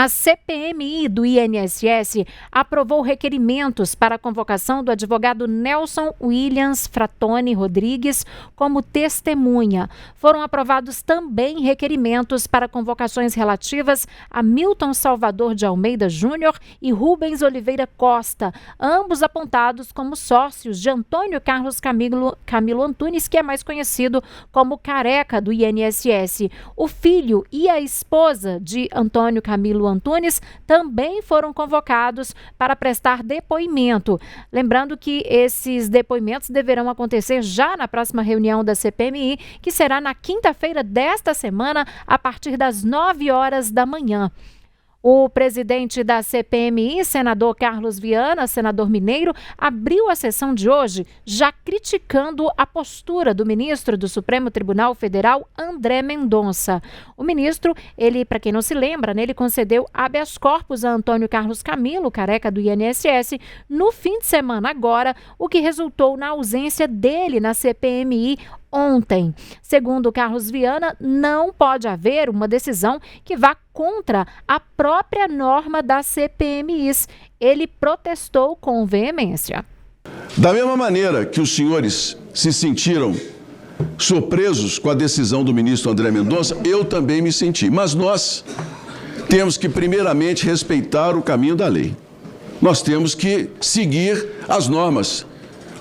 A CPMI do INSS aprovou requerimentos para a convocação do advogado Nelson Williams Fratoni Rodrigues como testemunha. Foram aprovados também requerimentos para convocações relativas a Milton Salvador de Almeida Júnior e Rubens Oliveira Costa, ambos apontados como sócios de Antônio Carlos Camilo Antunes, que é mais conhecido como Careca do INSS. O filho e a esposa de Antônio Camilo Antunes também foram convocados para prestar depoimento. Lembrando que esses depoimentos deverão acontecer já na próxima reunião da CPMI, que será na quinta-feira desta semana, a partir das 9 horas da manhã. O presidente da CPMI, senador Carlos Viana, senador mineiro, abriu a sessão de hoje já criticando a postura do ministro do Supremo Tribunal Federal, André Mendonça. O ministro, para quem não se lembra, ele concedeu habeas corpus a Antônio Carlos Camilo, Careca do INSS, no fim de semana agora, o que resultou na ausência dele na CPMI ontem. Segundo Carlos Viana, não pode haver uma decisão que vá contra a própria norma das CPMIs. Ele protestou com veemência. Da mesma maneira que os senhores se sentiram surpresos com a decisão do ministro André Mendonça, eu também me senti. Mas nós temos que, primeiramente, respeitar o caminho da lei. Nós temos que seguir as normas.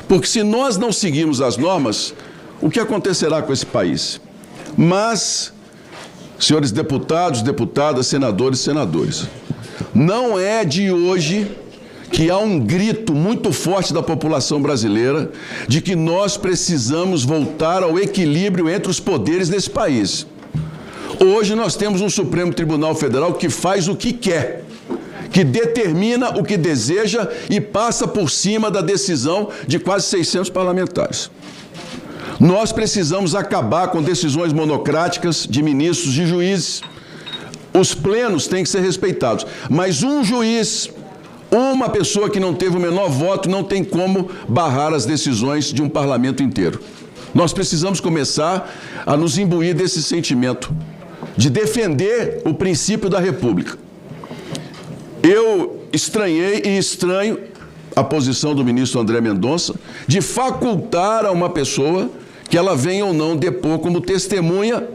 Porque se nós não seguirmos as normas, o que acontecerá com esse país? Mas, senhores deputados, deputadas, senadores, senadores, não é de hoje que há um grito muito forte da população brasileira de que nós precisamos voltar ao equilíbrio entre os poderes nesse país. Hoje nós temos um Supremo Tribunal Federal que faz o que quer, que determina o que deseja e passa por cima da decisão de quase 600 parlamentares. Nós precisamos acabar com decisões monocráticas de ministros, de juízes. Os plenos têm que ser respeitados, mas um juiz, uma pessoa que não teve o menor voto, não tem como barrar as decisões de um parlamento inteiro. Nós precisamos começar a nos imbuir desse sentimento de defender o princípio da República. Eu estranhei e estranho a posição do ministro André Mendonça de facultar a uma pessoa que ela venha ou não depor como testemunha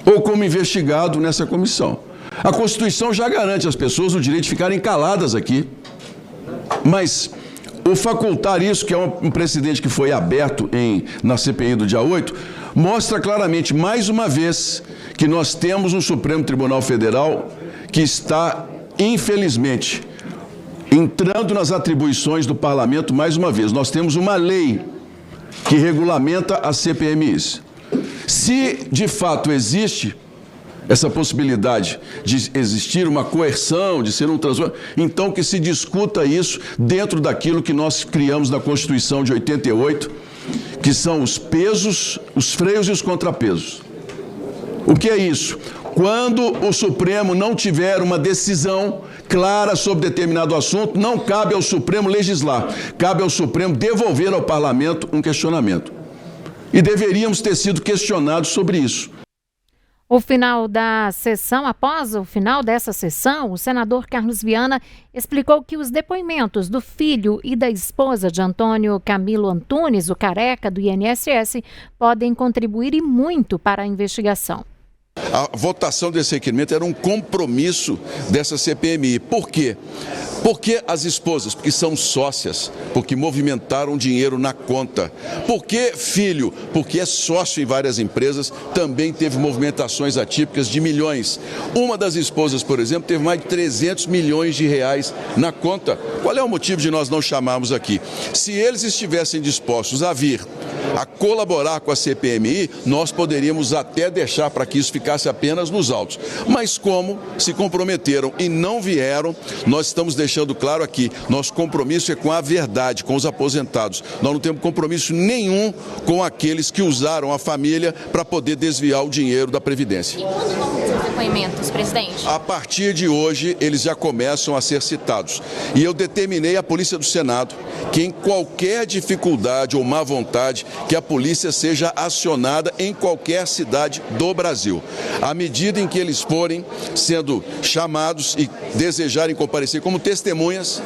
ou como investigado nessa comissão. A Constituição já garante às pessoas o direito de ficarem caladas aqui, mas o facultar isso, que é um precedente que foi aberto na CPI do dia 8, mostra claramente, mais uma vez, que nós temos um Supremo Tribunal Federal que está, infelizmente, entrando nas atribuições do parlamento mais uma vez. Nós temos uma lei que regulamenta as CPMIs. Se, de fato, existe essa possibilidade de existir uma coerção, de ser um transtorno, então que se discuta isso dentro daquilo que nós criamos na Constituição de 88, que são os pesos, os freios e os contrapesos. O que é isso? Quando o Supremo não tiver uma decisão clara sobre determinado assunto, não cabe ao Supremo legislar, cabe ao Supremo devolver ao Parlamento um questionamento. E deveríamos ter sido questionados sobre isso. O final da sessão, após o final dessa sessão, o senador Carlos Viana explicou que os depoimentos do filho e da esposa de Antônio Camilo Antunes, o Careca do INSS, podem contribuir e muito para a investigação. A votação desse requerimento era um compromisso dessa CPMI. Por quê? Porque as esposas, porque são sócias, porque movimentaram dinheiro na conta. Por que filho? Porque é sócio em várias empresas, também teve movimentações atípicas de milhões. Uma das esposas, por exemplo, teve mais de 300 milhões de reais na conta. Qual é o motivo de nós não chamarmos aqui? Se eles estivessem dispostos a vir a colaborar com a CPMI, nós poderíamos até deixar para que isso ficasse apenas nos autos. Mas como se comprometeram e não vieram, nós estamos deixando deixando claro aqui, nosso compromisso é com a verdade, com os aposentados. Nós não temos compromisso nenhum com aqueles que usaram a família para poder desviar o dinheiro da Previdência. E quando vão ter os depoimentos, presidente? A partir de hoje, eles já começam a ser citados. E eu determinei à Polícia do Senado que em qualquer dificuldade ou má vontade, que a polícia seja acionada em qualquer cidade do Brasil. À medida em que eles forem sendo chamados e desejarem comparecer como testemunhas,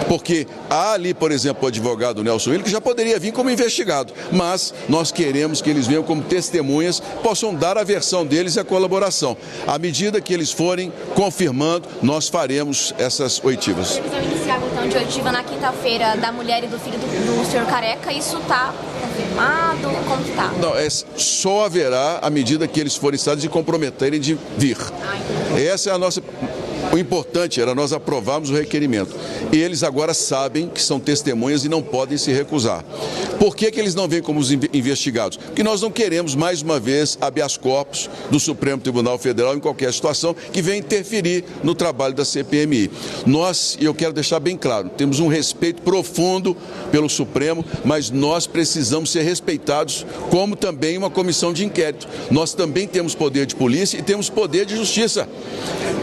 porque há ali, por exemplo, o advogado Nelson Williams, que já poderia vir como investigado, mas nós queremos que eles venham como testemunhas, possam dar a versão deles e a colaboração. À medida que eles forem confirmando, nós faremos essas oitivas. Previsão inicial, então, de oitiva na quinta-feira da mulher e do filho do senhor Careca, isso está confirmado? Como que está? Não, só haverá à medida que eles forem estados e comprometerem de vir. Essa é a nossa... O importante era nós aprovarmos o requerimento. E eles agora sabem que são testemunhas e não podem se recusar. Por que eles não vêm como os investigados? Porque nós não queremos, mais uma vez, habeas corpus do Supremo Tribunal Federal em qualquer situação que venha interferir no trabalho da CPMI. Nós, e eu quero deixar bem claro, temos um respeito profundo pelo Supremo, mas nós precisamos ser respeitados como também uma comissão de inquérito. Nós também temos poder de polícia e temos poder de justiça.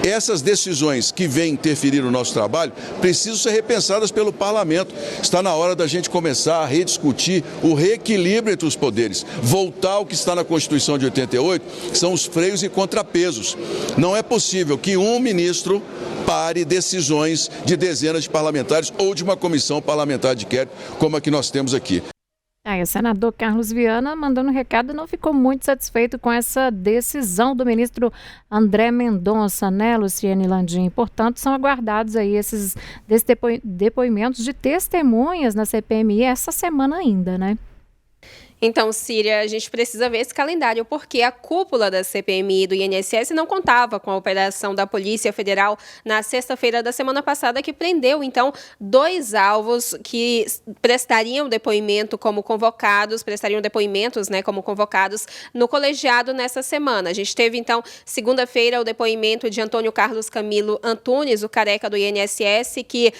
Essas decisões que vêm interferir no nosso trabalho precisam ser repensadas pelo Parlamento. Está na hora da gente começar a rediscutir o reequilíbrio entre os poderes. Voltar ao que está na Constituição de 88, que são os freios e contrapesos. Não é possível que um ministro pare decisões de dezenas de parlamentares ou de uma comissão parlamentar de inquérito, como a que nós temos aqui. O senador Carlos Viana, mandando um recado, não ficou muito satisfeito com essa decisão do ministro André Mendonça, né, Luciane Landim? Portanto, são aguardados aí esses depoimentos de testemunhas na CPMI essa semana ainda, né? Então, Síria, a gente precisa ver esse calendário, porque a cúpula da CPMI e do INSS não contava com a operação da Polícia Federal na sexta-feira da semana passada, que prendeu, então, 2 alvos que prestariam depoimentos, né, como convocados no colegiado nessa semana. A gente teve, então, segunda-feira, o depoimento de Antônio Carlos Camilo Antunes, o careca do INSS, que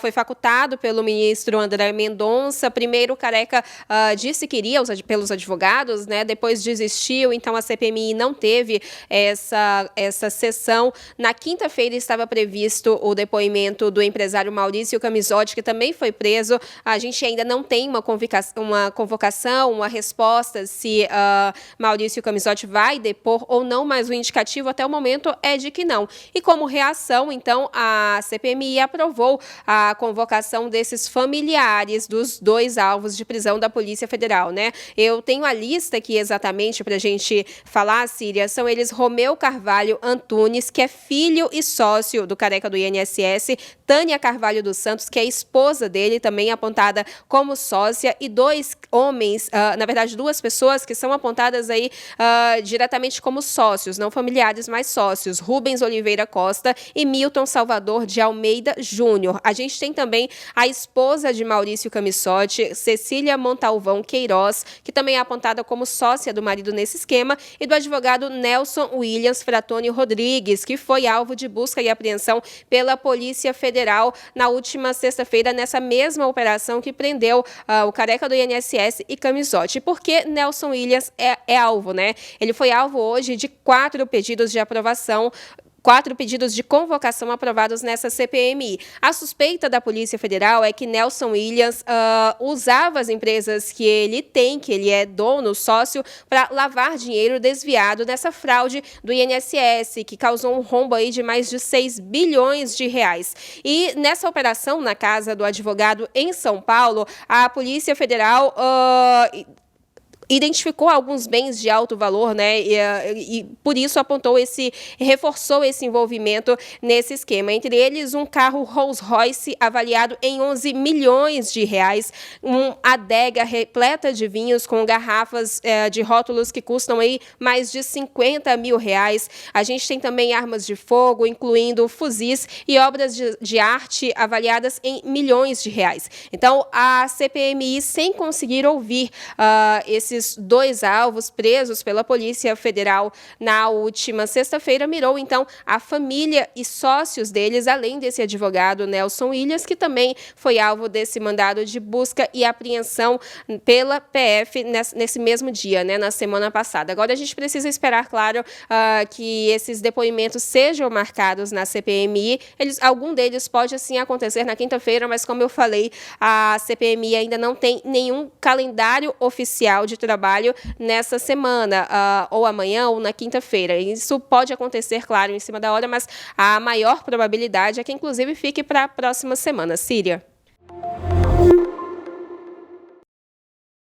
foi facultado pelo ministro André Mendonça. Primeiro, o careca disse que iria pelos advogados, né? Depois desistiu, então a CPMI não teve essa sessão. Na quinta-feira estava previsto o depoimento do empresário Maurício Camisotti, que também foi preso. A gente ainda não tem uma convocação, uma resposta se Maurício Camisotti vai depor ou não, mas o indicativo até o momento é de que não. E como reação, então, a CPMI aprovou a convocação desses familiares dos 2 alvos de prisão da Polícia Federal, né? Eu tenho a lista aqui exatamente para a gente falar, Síria. São eles Romeu Carvalho Antunes, que é filho e sócio do careca do INSS, Tânia Carvalho dos Santos, que é esposa dele, também apontada como sócia, e 2 homens, na verdade 2 pessoas que são apontadas aí diretamente como sócios, não familiares, mas sócios, Rubens Oliveira Costa e Milton Salvador de Almeida Júnior. A gente tem também a esposa de Maurício Camisotti, Cecília Montalvão Queiroz, que também é apontada como sócia do marido nesse esquema, e do advogado Nelson Williams Fratoni Rodrigues, que foi alvo de busca e apreensão pela Polícia Federal na última sexta-feira, nessa mesma operação que prendeu o careca do INSS e Camisotti. Por que Nelson Williams é alvo, né? Ele foi alvo hoje de 4 pedidos de aprovação, 4 pedidos de convocação aprovados nessa CPMI. A suspeita da Polícia Federal é que Nelson Williams usava as empresas que ele tem, que ele é dono, sócio, para lavar dinheiro desviado dessa fraude do INSS, que causou um rombo aí de mais de 6 bilhões de reais. E nessa operação na casa do advogado em São Paulo, a Polícia Federal identificou alguns bens de alto valor, né, e por isso reforçou esse envolvimento nesse esquema. Entre eles, um carro Rolls-Royce avaliado em 11 milhões de reais, uma adega repleta de vinhos com garrafas de rótulos que custam aí mais de 50 mil reais. A gente tem também armas de fogo, incluindo fuzis e obras de arte avaliadas em milhões de reais. Então, a CPMI, sem conseguir ouvir esses desses 2 alvos presos pela Polícia Federal na última sexta-feira mirou, então, a família e sócios deles, além desse advogado Nelson Williams, que também foi alvo desse mandado de busca e apreensão pela PF nesse mesmo dia, né, na semana passada. Agora a gente precisa esperar, claro, que esses depoimentos sejam marcados na CPMI. Algum deles pode, assim, acontecer na quinta-feira, mas, como eu falei, a CPMI ainda não tem nenhum calendário oficial de trabalho nessa semana, ou amanhã ou na quinta-feira. Isso pode acontecer, claro, em cima da hora, mas a maior probabilidade é que, inclusive, fique para a próxima semana. Síria.